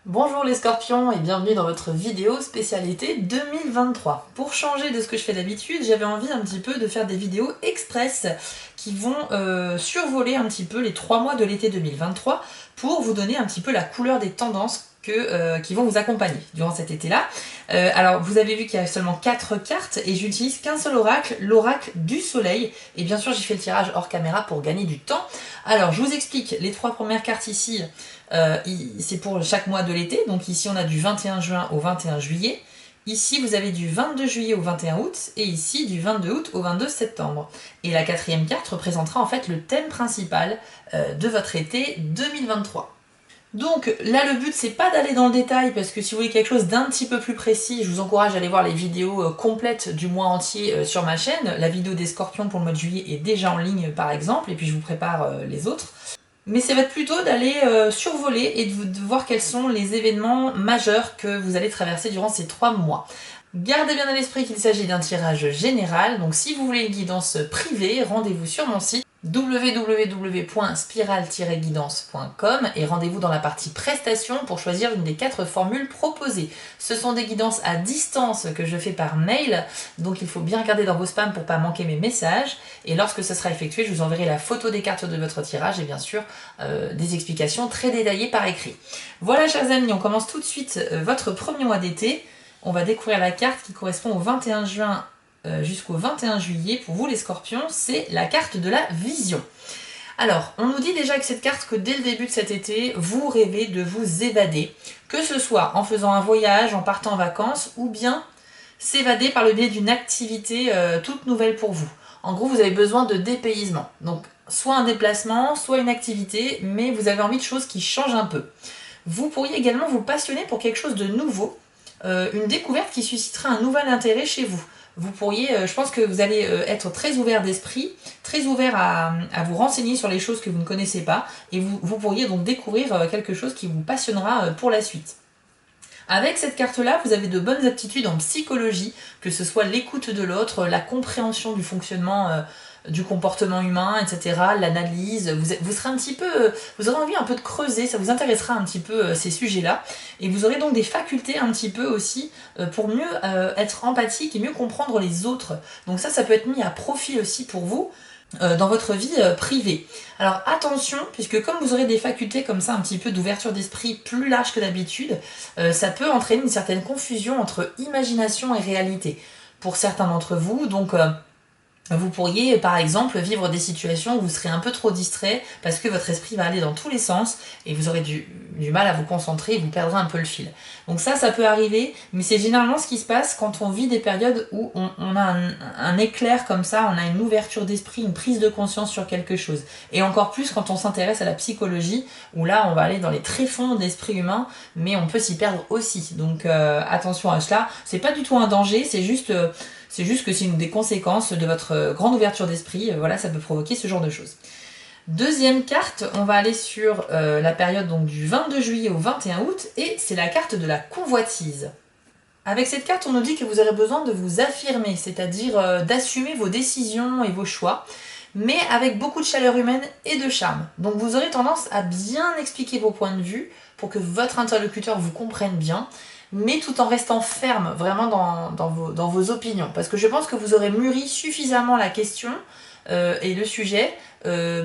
Bonjour les scorpions et bienvenue dans votre vidéo spécialité 2023. Pour changer de ce que je fais d'habitude, j'avais envie un petit peu de faire des vidéos express qui vont survoler un petit peu les 3 mois de l'été 2023 pour vous donner un petit peu la couleur des tendances qui vont vous accompagner durant cet été-là. Alors vous avez vu qu'il y a seulement 4 cartes et j'utilise qu'un seul oracle, l'oracle du soleil. Et bien sûr j'ai fait le tirage hors caméra pour gagner du temps. Alors je vous explique les 3 premières cartes ici. C'est pour chaque mois de l'été, donc ici on a du 21 juin au 21 juillet, ici vous avez du 22 juillet au 21 août, et ici du 22 août au 22 septembre. Et la 4e carte représentera en fait le thème principal de votre été 2023. Donc là le but c'est pas d'aller dans le détail parce que si vous voulez quelque chose d'un petit peu plus précis, je vous encourage à aller voir les vidéos complètes du mois entier sur ma chaîne. La vidéo des scorpions pour le mois de juillet est déjà en ligne par exemple, et puis je vous prépare les autres. Mais ça va être plutôt d'aller survoler et de voir quels sont les événements majeurs que vous allez traverser durant ces 3 mois. Gardez bien à l'esprit qu'il s'agit d'un tirage général, donc si vous voulez une guidance privée, rendez-vous sur mon site www.spiral-guidance.com et rendez-vous dans la partie prestations pour choisir une des 4 formules proposées. Ce sont des guidances à distance que je fais par mail, donc il faut bien regarder dans vos spams pour ne pas manquer mes messages. Et lorsque ce sera effectué, je vous enverrai la photo des cartes de votre tirage et bien sûr des explications très détaillées par écrit. Voilà chers amis, on commence tout de suite votre premier mois d'été. On va découvrir la carte qui correspond au 21 juin jusqu'au 21 juillet. Pour vous les scorpions, c'est la carte de la vision. Alors, on nous dit déjà que cette carte, que dès le début de cet été, vous rêvez de vous évader, que ce soit en faisant un voyage, en partant en vacances, ou bien s'évader par le biais d'une activité toute nouvelle pour vous. En gros, vous avez besoin de dépaysement. Donc, soit un déplacement, soit une activité, mais vous avez envie de choses qui changent un peu. Vous pourriez également vous passionner pour quelque chose de nouveau, une découverte qui suscitera un nouvel intérêt chez vous. Vous pourriez, je pense que vous allez être très ouvert d'esprit, très ouvert à vous renseigner sur les choses que vous ne connaissez pas, et vous pourriez donc découvrir quelque chose qui vous passionnera pour la suite. Avec cette carte-là, vous avez de bonnes aptitudes en psychologie, que ce soit l'écoute de l'autre, la compréhension du fonctionnement du comportement humain, etc., l'analyse. Vous serez un petit peu, vous aurez envie un peu de creuser, ça vous intéressera un petit peu ces sujets-là, et vous aurez donc des facultés un petit peu aussi pour mieux être empathique et mieux comprendre les autres. Donc ça peut être mis à profit aussi pour vous dans votre vie privée. Alors attention, puisque comme vous aurez des facultés comme ça, un petit peu d'ouverture d'esprit plus large que d'habitude, ça peut entraîner une certaine confusion entre imagination et réalité. Pour certains d'entre vous, donc vous pourriez par exemple vivre des situations où vous serez un peu trop distrait parce que votre esprit va aller dans tous les sens et vous aurez du mal à vous concentrer et vous perdrez un peu le fil. Donc ça peut arriver, mais c'est généralement ce qui se passe quand on vit des périodes où on a un éclair comme ça, on a une ouverture d'esprit, une prise de conscience sur quelque chose. Et encore plus quand on s'intéresse à la psychologie, où là on va aller dans les tréfonds d'esprit humain, mais on peut s'y perdre aussi. Donc attention à cela, c'est pas du tout un danger, c'est juste que c'est une des conséquences de votre grande ouverture d'esprit. Voilà, ça peut provoquer ce genre de choses. Deuxième carte, on va aller sur la période donc, du 22 juillet au 21 août, et c'est la carte de la convoitise. Avec cette carte, on nous dit que vous aurez besoin de vous affirmer, c'est-à-dire d'assumer vos décisions et vos choix, mais avec beaucoup de chaleur humaine et de charme. Donc vous aurez tendance à bien expliquer vos points de vue pour que votre interlocuteur vous comprenne bien, mais tout en restant ferme vraiment dans vos opinions. Parce que je pense que vous aurez mûri suffisamment la question et le sujet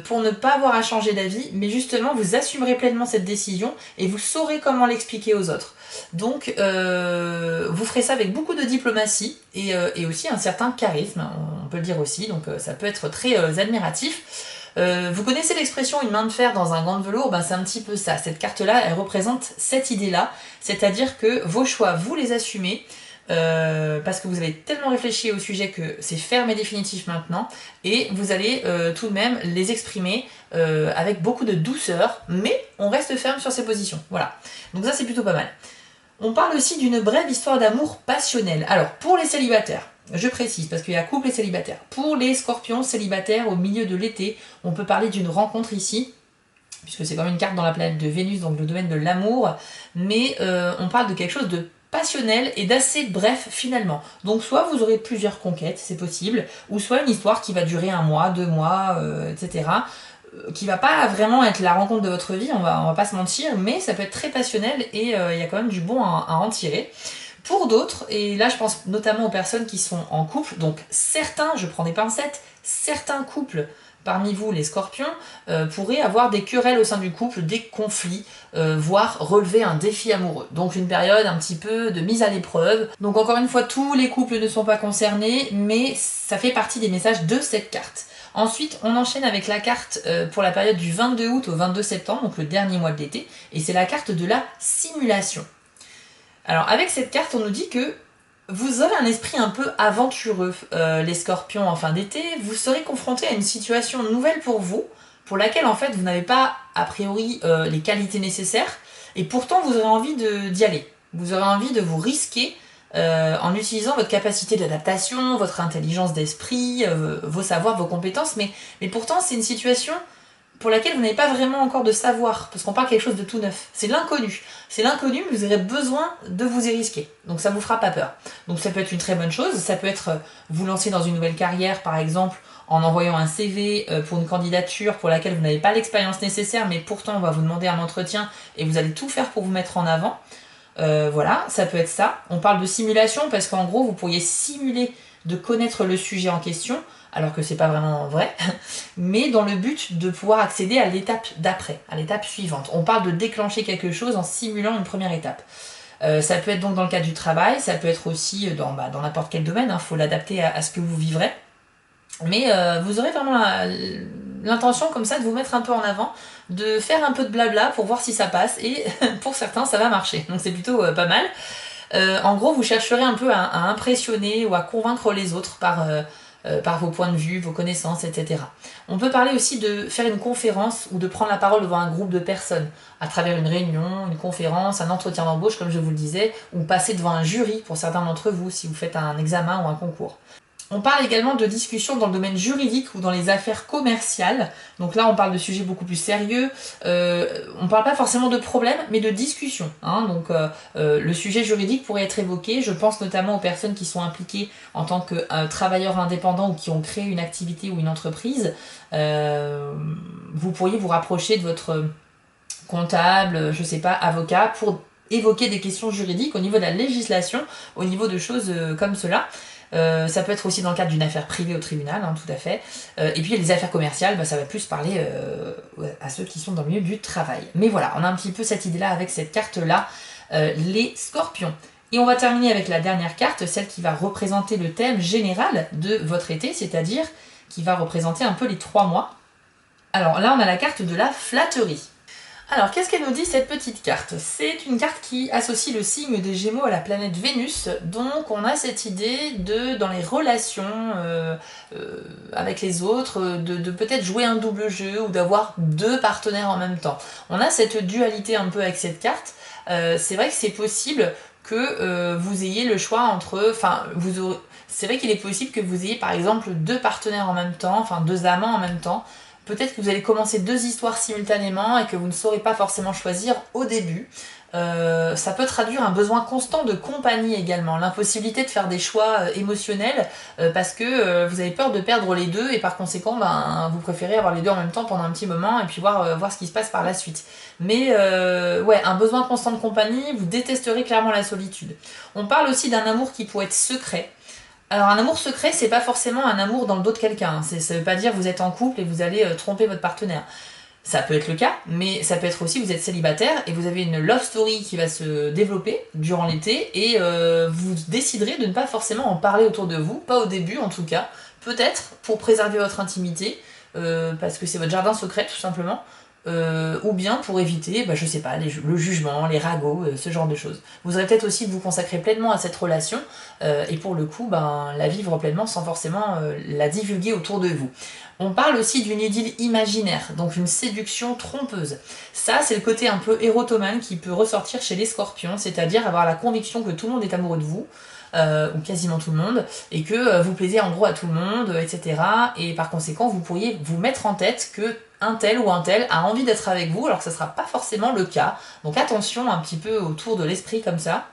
pour ne pas avoir à changer d'avis, mais justement vous assumerez pleinement cette décision et vous saurez comment l'expliquer aux autres. Donc vous ferez ça avec beaucoup de diplomatie et aussi un certain charisme, on peut le dire aussi, donc ça peut être très admiratif. Vous connaissez l'expression une main de fer dans un gant de velours, ben c'est un petit peu ça. Cette carte-là, elle représente cette idée-là, c'est-à-dire que vos choix, vous les assumez, parce que vous avez tellement réfléchi au sujet que c'est ferme et définitif maintenant, et vous allez tout de même les exprimer avec beaucoup de douceur, mais on reste ferme sur ses positions. Voilà, donc ça c'est plutôt pas mal. On parle aussi d'une brève histoire d'amour passionnel. Alors, pour les célibataires, je précise, parce qu'il y a couple et célibataire. Pour les scorpions célibataires au milieu de l'été, on peut parler d'une rencontre ici, puisque c'est quand même une carte dans la planète de Vénus, donc le domaine de l'amour, mais on parle de quelque chose de passionnel et d'assez bref finalement. Donc soit vous aurez plusieurs conquêtes, c'est possible, ou soit une histoire qui va durer 1 mois, 2 mois, etc. qui va pas vraiment être la rencontre de votre vie, on va pas se mentir, mais ça peut être très passionnel et il y a quand même du bon à en tirer. Pour d'autres, et là je pense notamment aux personnes qui sont en couple, donc certains, je prends des pincettes, certains couples parmi vous, les scorpions, pourraient avoir des querelles au sein du couple, des conflits, voire relever un défi amoureux. Donc une période un petit peu de mise à l'épreuve. Donc encore une fois, tous les couples ne sont pas concernés, mais ça fait partie des messages de cette carte. Ensuite, on enchaîne avec la carte pour la période du 22 août au 22 septembre, donc le dernier mois de l'été, et c'est la carte de la simulation. Alors avec cette carte, on nous dit que vous aurez un esprit un peu aventureux, les scorpions en fin d'été. Vous serez confrontés à une situation nouvelle pour vous, pour laquelle en fait vous n'avez pas a priori les qualités nécessaires, et pourtant vous aurez envie d'y aller. Vous aurez envie de vous risquer en utilisant votre capacité d'adaptation, votre intelligence d'esprit, vos savoirs, vos compétences, mais pourtant c'est une situation pour laquelle vous n'avez pas vraiment encore de savoir, parce qu'on parle quelque chose de tout neuf. C'est l'inconnu. C'est l'inconnu, mais vous aurez besoin de vous y risquer. Donc ça vous fera pas peur. Donc ça peut être une très bonne chose, ça peut être vous lancer dans une nouvelle carrière, par exemple, en envoyant un CV pour une candidature pour laquelle vous n'avez pas l'expérience nécessaire, mais pourtant on va vous demander un entretien et vous allez tout faire pour vous mettre en avant. Voilà, ça peut être ça. On parle de simulation parce qu'en gros, vous pourriez simuler de connaître le sujet en question, alors que c'est pas vraiment vrai, mais dans le but de pouvoir accéder à l'étape d'après, à l'étape suivante. On parle de déclencher quelque chose en simulant une première étape. Ça peut être donc dans le cadre du travail, ça peut être aussi dans n'importe quel domaine, faut l'adapter à ce que vous vivrez. Mais vous aurez vraiment l'intention comme ça de vous mettre un peu en avant, de faire un peu de blabla pour voir si ça passe, et pour certains ça va marcher, donc c'est plutôt pas mal. En gros, vous chercherez un peu à impressionner ou à convaincre les autres par vos points de vue, vos connaissances, etc. On peut parler aussi de faire une conférence ou de prendre la parole devant un groupe de personnes, à travers une réunion, une conférence, un entretien d'embauche, comme je vous le disais, ou passer devant un jury pour certains d'entre vous si vous faites un examen ou un concours. On parle également de discussions dans le domaine juridique ou dans les affaires commerciales. Donc là, on parle de sujets beaucoup plus sérieux. On ne parle pas forcément de problèmes, mais de discussions. Donc le sujet juridique pourrait être évoqué. Je pense notamment aux personnes qui sont impliquées en tant que travailleurs indépendants ou qui ont créé une activité ou une entreprise. Vous pourriez vous rapprocher de votre comptable, je sais pas, avocat, pour évoquer des questions juridiques au niveau de la législation, au niveau de choses comme cela. Ça peut être aussi dans le cadre d'une affaire privée au tribunal, tout à fait. Et puis les affaires commerciales, ça va plus parler à ceux qui sont dans le milieu du travail. Mais voilà, on a un petit peu cette idée-là avec cette carte-là, les scorpions. Et on va terminer avec la dernière carte, celle qui va représenter le thème général de votre été, c'est-à-dire qui va représenter un peu les 3 mois. Alors là, on a la carte de la flatterie. Alors, qu'est-ce qu'elle nous dit cette petite carte? C'est une carte qui associe le signe des Gémeaux à la planète Vénus, donc on a cette idée de, dans les relations avec les autres, de peut-être jouer un double jeu ou d'avoir 2 partenaires en même temps. On a cette dualité un peu avec cette carte. C'est vrai que c'est possible que vous ayez le choix entre... c'est vrai qu'il est possible que vous ayez par exemple 2 partenaires en même temps, 2 amants en même temps. Peut-être que vous allez commencer 2 histoires simultanément et que vous ne saurez pas forcément choisir au début. Ça peut traduire un besoin constant de compagnie également, l'impossibilité de faire des choix émotionnels parce que vous avez peur de perdre les 2 et par conséquent vous préférez avoir les 2 en même temps pendant un petit moment et puis voir ce qui se passe par la suite. Mais ouais, un besoin constant de compagnie, vous détesterez clairement la solitude. On parle aussi d'un amour qui pourrait être secret. Alors un amour secret, c'est pas forcément un amour dans le dos de quelqu'un. Ça veut pas dire que vous êtes en couple et vous allez tromper votre partenaire. Ça peut être le cas, mais ça peut être aussi vous êtes célibataire et vous avez une love story qui va se développer durant l'été et vous déciderez de ne pas forcément en parler autour de vous, pas au début en tout cas, peut-être pour préserver votre intimité, parce que c'est votre jardin secret tout simplement, ou bien pour éviter, je sais pas, le jugement, les ragots, ce genre de choses. Vous aurez peut-être aussi de vous consacrer pleinement à cette relation et pour le coup, la vivre pleinement sans forcément la divulguer autour de vous. On parle aussi d'une idylle imaginaire, donc une séduction trompeuse. Ça, c'est le côté un peu érotomane qui peut ressortir chez les scorpions, c'est-à-dire avoir la conviction que tout le monde est amoureux de vous, ou quasiment tout le monde, et que vous plaisez en gros à tout le monde, etc. Et par conséquent, vous pourriez vous mettre en tête que un tel ou un tel a envie d'être avec vous, alors que ce ne sera pas forcément le cas. Donc attention un petit peu autour de l'esprit comme ça.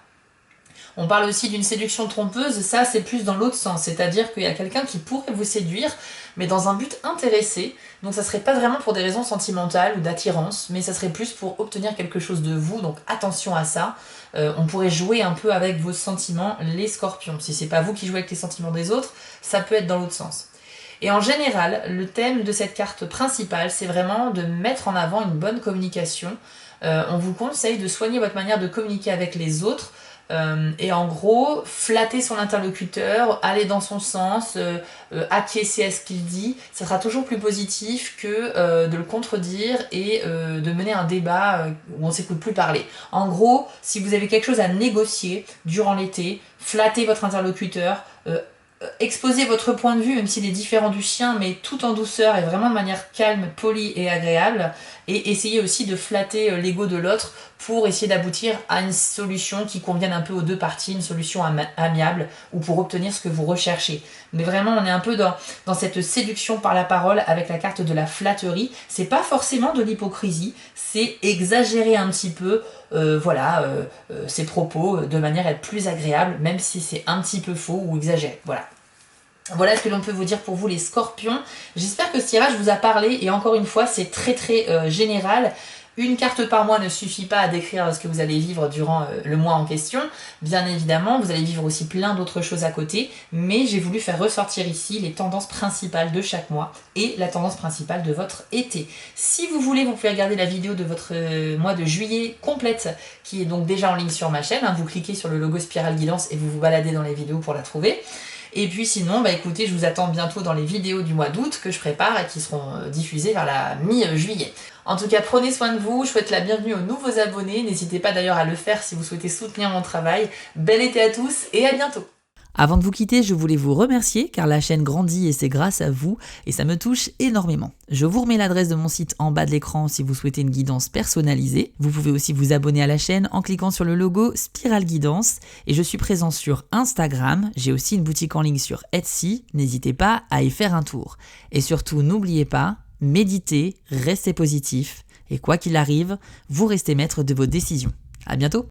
On parle aussi d'une séduction trompeuse, ça c'est plus dans l'autre sens, c'est-à-dire qu'il y a quelqu'un qui pourrait vous séduire, mais dans un but intéressé. Donc ça serait pas vraiment pour des raisons sentimentales ou d'attirance, mais ça serait plus pour obtenir quelque chose de vous, donc attention à ça. On pourrait jouer un peu avec vos sentiments, les scorpions. Si c'est pas vous qui jouez avec les sentiments des autres, ça peut être dans l'autre sens. Et en général, le thème de cette carte principale, c'est vraiment de mettre en avant une bonne communication. On vous conseille de soigner votre manière de communiquer avec les autres, et en gros, flatter son interlocuteur, aller dans son sens, acquiescer à ce qu'il dit, ça sera toujours plus positif que de le contredire et de mener un débat où on ne s'écoute plus parler. En gros, si vous avez quelque chose à négocier durant l'été, flattez votre interlocuteur, exposez votre point de vue, même s'il est différent du sien, mais tout en douceur et vraiment de manière calme, polie et agréable. Et essayez aussi de flatter l'ego de l'autre pour essayer d'aboutir à une solution qui convienne un peu aux deux parties, une solution amiable ou pour obtenir ce que vous recherchez. Mais vraiment, on est un peu dans cette séduction par la parole avec la carte de la flatterie. C'est pas forcément de l'hypocrisie, c'est exagérer un petit peu ses propos de manière à être plus agréable, même si c'est un petit peu faux ou exagéré. Voilà ce que l'on peut vous dire pour vous les scorpions. J'espère que ce tirage vous a parlé et encore une fois c'est très général. Une carte par mois ne suffit pas à décrire ce que vous allez vivre durant le mois en question. Bien évidemment, vous allez vivre aussi plein d'autres choses à côté, mais j'ai voulu faire ressortir ici les tendances principales de chaque mois et la tendance principale de votre été. Si vous voulez, vous pouvez regarder la vidéo de votre mois de juillet complète qui est donc déjà en ligne sur ma chaîne. Vous cliquez sur le logo Spiral Guidance et vous vous baladez dans les vidéos pour la trouver. Et puis sinon, écoutez, je vous attends bientôt dans les vidéos du mois d'août que je prépare et qui seront diffusées vers la mi-juillet. En tout cas, prenez soin de vous, je souhaite la bienvenue aux nouveaux abonnés, n'hésitez pas d'ailleurs à le faire si vous souhaitez soutenir mon travail. Bel été à tous et à bientôt! Avant de vous quitter, je voulais vous remercier car la chaîne grandit et c'est grâce à vous et ça me touche énormément. Je vous remets l'adresse de mon site en bas de l'écran si vous souhaitez une guidance personnalisée. Vous pouvez aussi vous abonner à la chaîne en cliquant sur le logo Spiral Guidance et je suis présent sur Instagram. J'ai aussi une boutique en ligne sur Etsy. N'hésitez pas à y faire un tour. Et surtout, n'oubliez pas, méditez, restez positif et quoi qu'il arrive, vous restez maître de vos décisions. À bientôt!